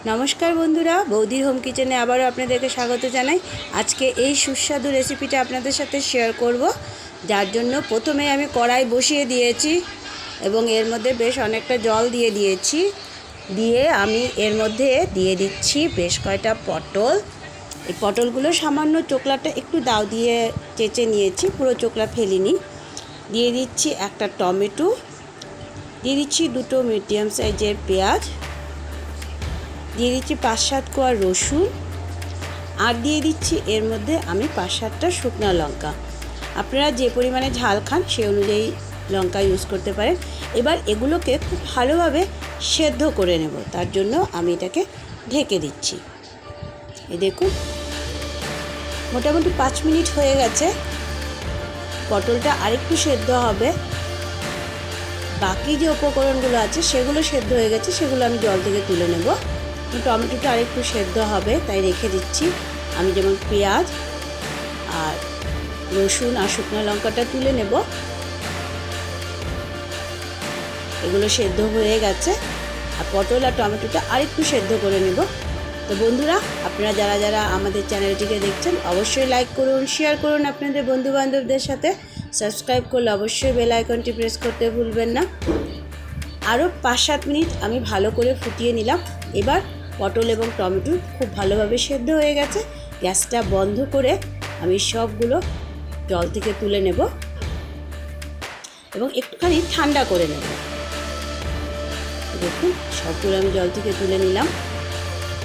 নমস্কার বন্ধুরা, বৌদির হোম কিচেনে আবারও আপনাদেরকে স্বাগত জানাই। আজকে এই সুস্বাদু রেসিপিটা আপনাদের সাথে শেয়ার করব, যার জন্য প্রথমে আমি কড়াই বসিয়ে দিয়েছি এবং এর মধ্যে বেশ অনেকটা জল দিয়ে দিয়েছি। দিয়ে আমি এর মধ্যে দিয়ে দিচ্ছি বেশ কয়টা পটল। এই পটলগুলো সামান্য চোকলাটা একটু দাও দিয়ে চেঁচে নিয়েছি, পুরো চোকলা ফেলিনি। দিয়ে দিচ্ছি একটা টমেটো, দিয়ে দিচ্ছি দুটো মিডিয়াম সাইজের পেঁয়াজ, দিয়ে দিচ্ছি 5-7 কোয়া রসুন, আর দিয়ে দিচ্ছি এর মধ্যে আমি 5-7টা শুকনো লঙ্কা। আপনারা যে পরিমাণে ঝাল খান সেই অনুযায়ী লঙ্কা ইউজ করতে পারেন। এবার এগুলোকে খুব ভালোভাবে সেদ্ধ করে নেব, তার জন্য আমি এটাকে ঢেকে দিচ্ছি। এই দেখুন, মোটামুটি 5 মিনিট হয়ে গেছে। পটলটা আরেকটু সেদ্ধ হবে, বাকি যে উপকরণগুলো আছে সেগুলো সেদ্ধ হয়ে গেছে, সেগুলো আমি জল থেকে তুলে নেব। টমেটোটা আরেকটু সেদ্ধ হবে তাই রেখে দিচ্ছি। আমি যেমন পেঁয়াজ আর রসুন আর শুকনো লঙ্কাটা তুলে নেব। এগুলো সেদ্ধ হয়ে গেছে, আর পটল আর টমেটোটা আরেকটু সেদ্ধ করে নেব। তো বন্ধুরা, আপনারা যারা যারা আমাদের চ্যানেলটিকে দেখছেন অবশ্যই লাইক করুন, শেয়ার করুন আপনাদের বন্ধুবান্ধবদের সাথে। সাবস্ক্রাইব করলে অবশ্যই বেল আইকনটি প্রেস করতে ভুলবেন না। আরও 5-7 মিনিট আমি ভালো করে ফুটিয়ে নিলাম। এবার পটল এবং টমেটো খুব ভালোভাবে সেদ্ধ হয়ে গেছে। গ্যাসটা বন্ধ করে আমি সবগুলো জল থেকে তুলে নেব এবং একটুখানি ঠান্ডা করে নেব। দেখুন, সবগুলো আমি জল থেকে তুলে নিলাম।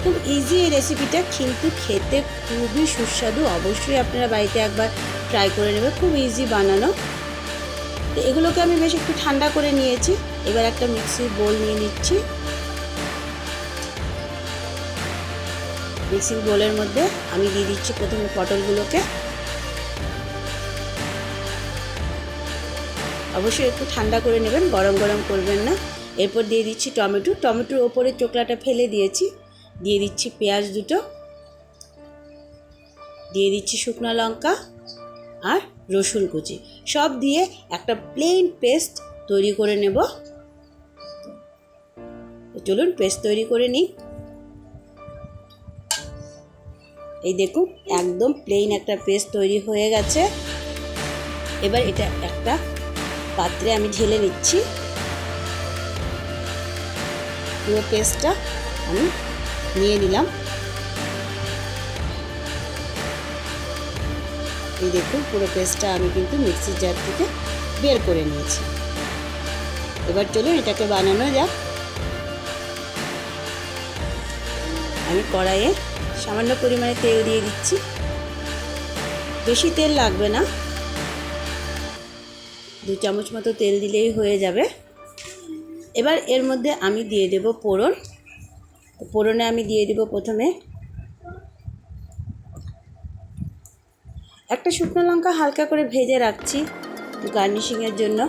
খুব ইজি এই রেসিপিটা, কিন্তু খেতে খুবই সুস্বাদু। অবশ্যই আপনারা বাড়িতে একবার ট্রাই করে নেবে, খুব ইজি বানানো। তো এগুলোকে আমি বেশ একটু ঠান্ডা করে নিয়েছি। এবার একটা মিক্সির বোল নিয়ে নিচ্ছি। মিক্সিং বোলের মধ্যে আমি দিয়ে দিচ্ছি প্রথমে পটলগুলোকে। অবশ্যই একটু ঠান্ডা করে নেবেন, গরম গরম করবেন না। এরপর দিয়ে দিচ্ছি টমেটো। টমেটোর ওপরে চোকলাটা ফেলে দিয়েছি। দিয়ে দিচ্ছি পেঁয়াজ দুটো, দিয়ে দিচ্ছি শুকনো লঙ্কা আর রসুন কুচি, সব দিয়ে একটা প্লেন পেস্ট তৈরি করে নেব। চলুন পেস্ট তৈরি করে নিই। এই দেখুন, একদম প্লেন একটা পেস্ট তৈরি হয়ে গেছে। এবার এটা একটা পাত্রে আমি ঢেলে নিচ্ছি। পুরো পেস্টটা আমি নিয়ে নিলাম। এই দেখুন, পুরো পেস্টটা আমি কিন্তু মিক্সির জার থেকে বের করে নিয়েছি। এবার চলুন এটাকে বানানো যাক। আমি কড়াইয়ে সামান্য পরিমাণে তেল দিয়ে দিচ্ছি, বেশি তেল লাগবে না, 2 চামচ মতো তেল দিলেই হয়ে যাবে। এবার এর মধ্যে আমি দিয়ে দেব ফোড়ন। ফোড়নে আমি দিয়ে দেব প্রথমে একটা শুকনো লঙ্কা হালকা করে ভেজে রাখছি গার্নিশিংয়ের জন্য।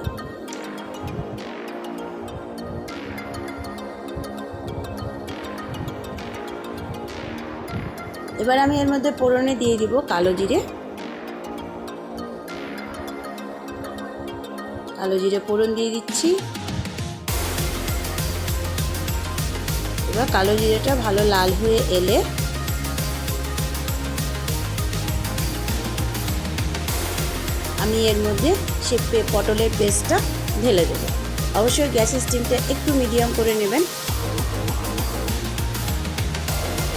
এবার আমি এর মধ্যে ফোড়নে দিয়ে দিব কালো জিরে। কালো জিরে ফোড়ন দিয়ে দিচ্ছি। এবার কালো জিরেটা ভালো লাল হয়ে এলে আমি এর মধ্যে সে পটলের পেস্টটা ঢেলে দেব। অবশ্যই গ্যাসের স্টিমটা একটু মিডিয়াম করে নেবেন।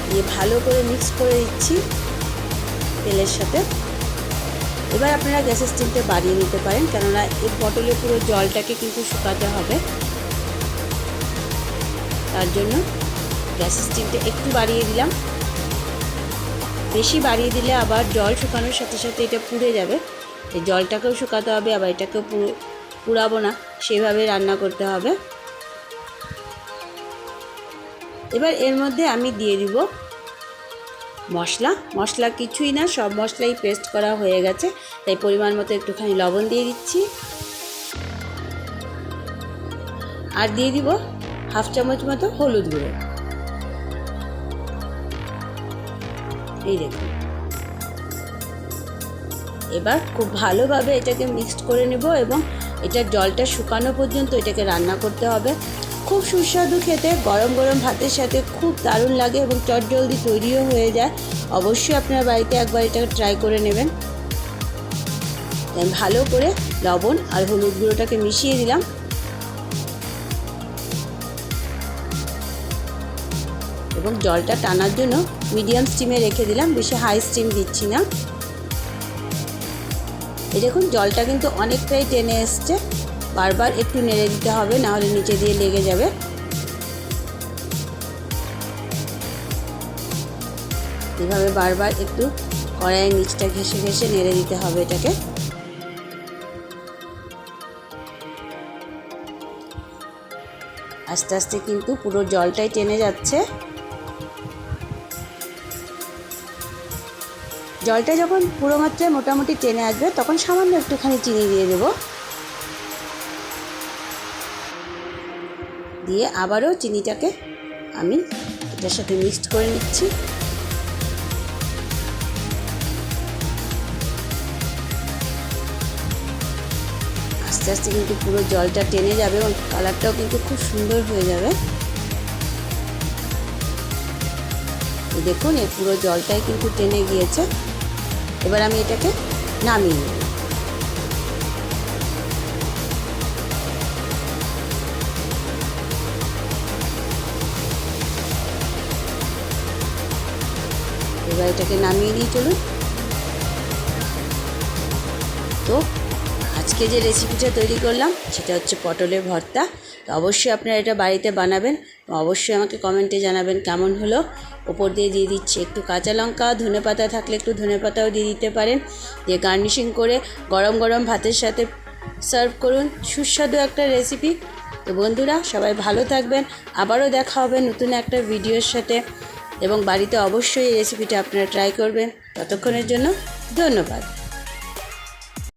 দিয়ে ভালো করে মিক্স করে দিচ্ছি তেলের সাথে। এবার আপনারা গ্যাসের স্টিমটা বাড়িয়ে নিতে পারেন, কেননা এই পটলের পুরো জলটাকে কিন্তু শুকাতে হবে। তার জন্য গ্যাসের স্টিমটা একটু বাড়িয়ে দিলাম। বেশি বাড়িয়ে দিলে আবার জল শুকানোর সাথে সাথে এটা পুড়ে যাবে। এই জলটাকেও শুকাতে হবে, আবার এটাকেও পুড়াবো না, সেভাবে রান্না করতে হবে। এবার এর মধ্যে আমি দিয়ে দিব মশলা কিছুই না, সব মশলাই পেস্ট করা হয়ে গেছে, তাই পরিমাণ মতো একটুখানি লবণ দিয়ে দিচ্ছি। আর দিয়ে দিব 1/2 চামচ মতো হলুদ গুঁড়ো। এই দেখুন, এবার খুব ভালোভাবে এটাকে মিক্সড করে নেব এবং এটা জলটা শুকানো পর্যন্ত এটাকে রান্না করতে হবে। খুব সুস্বাদু খেতে, গরম গরম ভাতের সাথে খুব দারুণ লাগে এবং চটজলদি তৈরিও হয়ে যায়। অবশ্যই আপনার বাড়িতে একবার এটা ট্রাই করে নেবেন। আমি ভালো করে লবণ আর হলুদ গুঁড়োটাকে মিশিয়ে দিলাম। এবং জলটা টানার জন্য মিডিয়াম স্টিমে রেখে দিলাম, বেশি হাই স্টিম দিচ্ছি না। এই দেখুন জলটা কিন্তু অনেকটাই টেনে এসছে, বারবার একটু নেড়ে দিতে হবে, নাহলে নিচে দিয়ে লেগে যাবে। এভাবে বারবার একটু কড়াইয়ের নিচটা ঘেঁষে ঘেঁষে নেড়ে দিতে হবে এটাকে। আস্তে আস্তে কিন্তু পুরো জলটাই টেনে যাচ্ছে। জলটা যখন পুরো মাত্রায় মোটামুটি টেনে আসবে তখন সামান্য একটুখানি চিনি দিয়ে দেব। দিয়ে আবারও চিনিটাকে আমি এটার সাথে মিক্সড করে নিচ্ছি। আস্তে আস্তে কিন্তু পুরো জলটা টেনে যাবে এবং কালারটাও কিন্তু খুব সুন্দর হয়ে যাবে। দেখুন এই পুরো জলটাই কিন্তু টেনে গিয়েছে। এবার আমি এটাকে নামিয়ে নেব। এবার এটাকে নামিয়ে নিয়ে চলুন। তো আজকে যে রেসিপিটা তৈরি করলাম সেটা হচ্ছে পটলের ভর্তা। তো অবশ্যই আপনারা এটা বাড়িতে বানাবেন, অবশ্যই আমাকে কমেন্টে জানাবেন কেমন হলো। ওপর দিয়ে দিয়ে দিচ্ছি একটু কাঁচা লঙ্কা, ধনেপাতা থাকলে একটু ধনেপাতাও দিয়ে দিতে পারেন। দিয়ে গার্নিশিং করে গরম গরম ভাতের সাথে সার্ভ করুন, সুস্বাদু একটা রেসিপি। তো বন্ধুরা সবাই ভালো থাকবেন, আবারও দেখা হবে নতুন একটা ভিডিওর সাথে, এবং বাড়িতে অবশ্যই এই রেসিপিটা আপনারা ট্রাই করবেন। ততক্ষণের জন্য ধন্যবাদ।